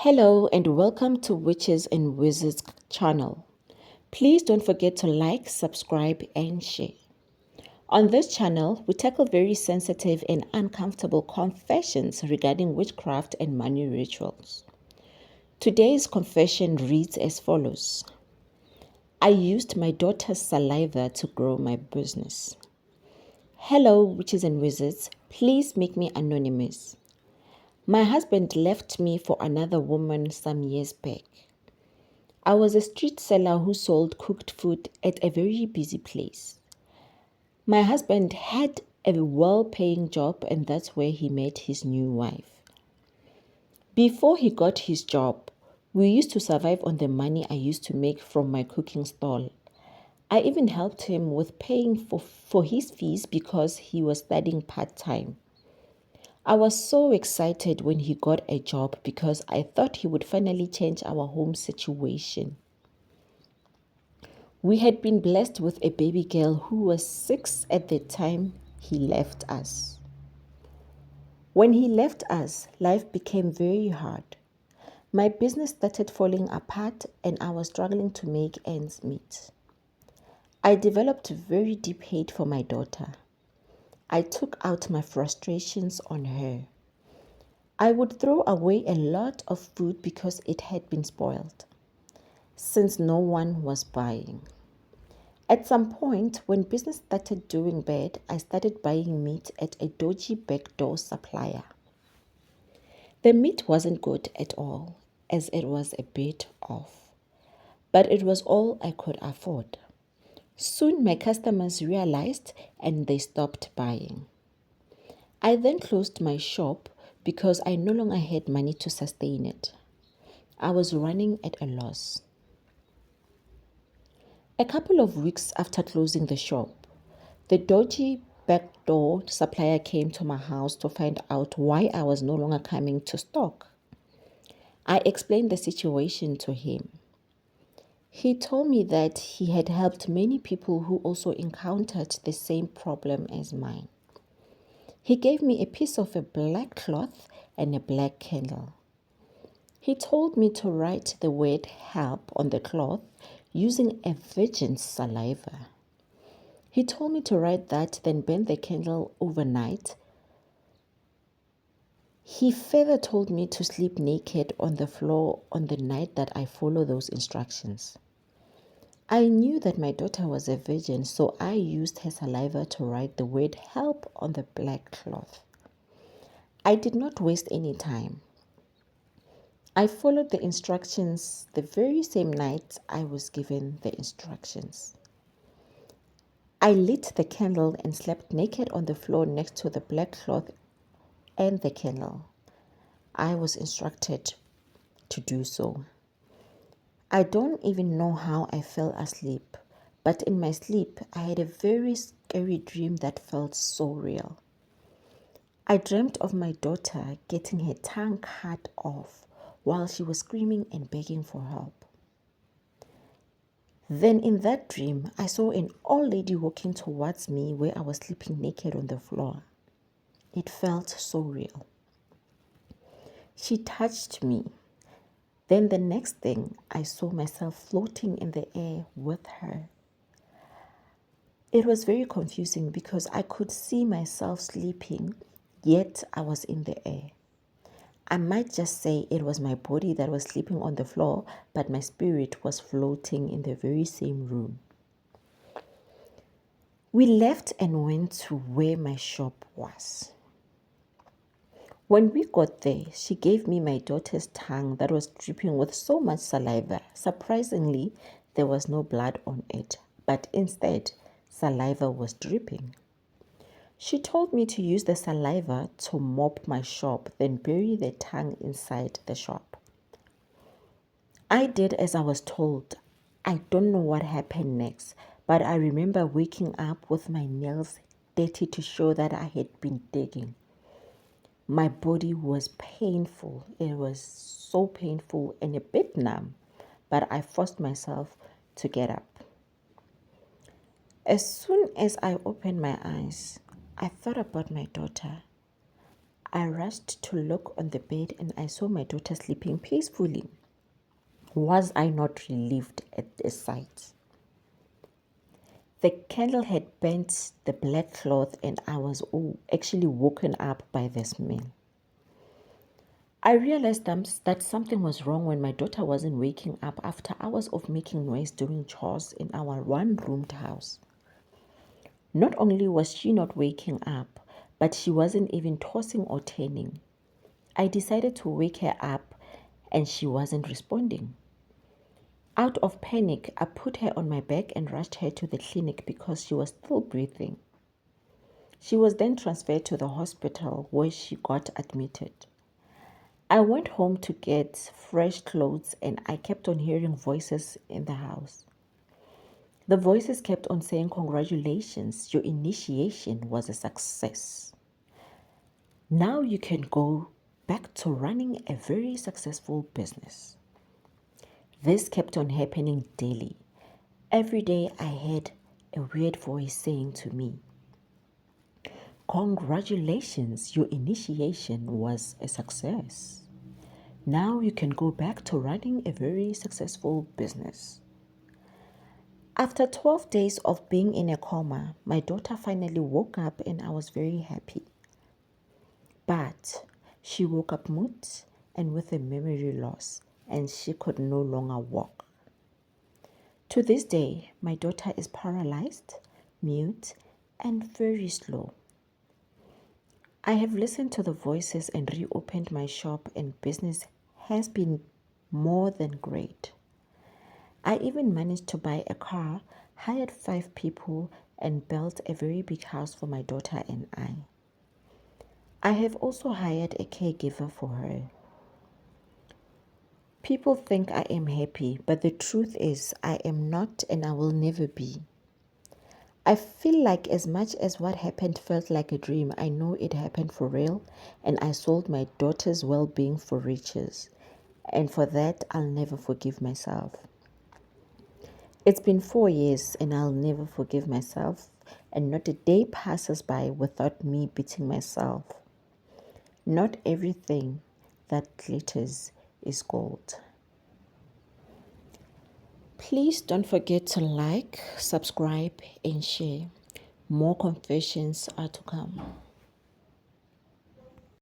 Hello and welcome to Witches and Wizards channel. Please don't forget to like, subscribe and share. On this channel, we tackle very sensitive and uncomfortable confessions regarding witchcraft and money rituals. Today's confession reads as follows. I used my daughter's saliva to grow my business. Hello, Witches and Wizards. Please make me anonymous. My husband left me for another woman some years back. I was a street seller who sold cooked food at a very busy place. My husband had a well-paying job and that's where he met his new wife. Before he got his job, we used to survive on the money I used to make from my cooking stall. I even helped him with paying for his fees because he was studying part-time. I was so excited when he got a job because I thought he would finally change our home situation. We had been blessed with a baby girl who was 6 at the time he left us. When he left us, life became very hard. My business started falling apart and I was struggling to make ends meet. I developed very deep hate for my daughter. I took out my frustrations on her. I would throw away a lot of food because it had been spoiled, since no one was buying. At some point, when business started doing bad, I started buying meat at a dodgy backdoor supplier. The meat wasn't good at all, as it was a bit off, but it was all I could afford. Soon my customers realized and they stopped buying. I then closed my shop because I no longer had money to sustain it. I was running at a loss. A couple of weeks after closing the shop, the dodgy backdoor supplier came to my house to find out why I was no longer coming to stock. I explained the situation to him. He told me that he had helped many people who also encountered the same problem as mine. He gave me a piece of a black cloth and a black candle. He told me to write the word help on the cloth using a virgin's saliva. He told me to write that, then burn the candle overnight. He further told me to sleep naked on the floor on the night that I follow those instructions. I knew that my daughter was a virgin, so I used her saliva to write the word help on the black cloth. I did not waste any time. I followed the instructions the very same night I was given the instructions. I lit the candle and slept naked on the floor next to the black cloth and the candle. I was instructed to do so. I don't even know how I fell asleep, but in my sleep, I had a very scary dream that felt so real. I dreamt of my daughter getting her tongue cut off while she was screaming and begging for help. Then in that dream, I saw an old lady walking towards me where I was sleeping naked on the floor. It felt so real. She touched me. Then the next thing, I saw myself floating in the air with her. It was very confusing because I could see myself sleeping, yet I was in the air. I might just say it was my body that was sleeping on the floor, but my spirit was floating in the very same room. We left and went to where my shop was. When we got there, she gave me my daughter's tongue that was dripping with so much saliva. Surprisingly, there was no blood on it, but instead, saliva was dripping. She told me to use the saliva to mop my shop, then bury the tongue inside the shop. I did as I was told. I don't know what happened next, but I remember waking up with my nails dirty to show that I had been digging. My body was painful. It was so painful and a bit numb, but I forced myself to get up. As soon as I opened my eyes, I thought about my daughter. I rushed to look on the bed and I saw my daughter sleeping peacefully. Was I not relieved at the sight? The candle had burnt the black cloth and I was actually woken up by the smell. I realized that something was wrong when my daughter wasn't waking up after hours of making noise doing chores in our one-roomed house. Not only was she not waking up, but she wasn't even tossing or turning. I decided to wake her up and she wasn't responding. Out of panic, I put her on my back and rushed her to the clinic because she was still breathing. She was then transferred to the hospital where she got admitted. I went home to get fresh clothes and I kept on hearing voices in the house. The voices kept on saying, "Congratulations, your initiation was a success. Now you can go back to running a very successful business." This kept on happening daily. Every day I heard a weird voice saying to me, "Congratulations, your initiation was a success. Now you can go back to running a very successful business." After 12 days of being in a coma, my daughter finally woke up and I was very happy. But she woke up mute and with a memory loss and she could no longer walk. To this day, my daughter is paralyzed, mute, and very slow. I have listened to the voices and reopened my shop and business has been more than great. I even managed to buy a car, hired 5 people, and built a very big house for my daughter and I. I have also hired a caregiver for her. People think I am happy, but the truth is I am not and I will never be. I feel like as much as what happened felt like a dream, I know it happened for real and I sold my daughter's well-being for riches. And for that, I'll never forgive myself. It's been 4 years and I'll never forgive myself, and not a day passes by without me beating myself. Not everything that glitters is gold. Please don't forget to like, subscribe, and share. More confessions are to come.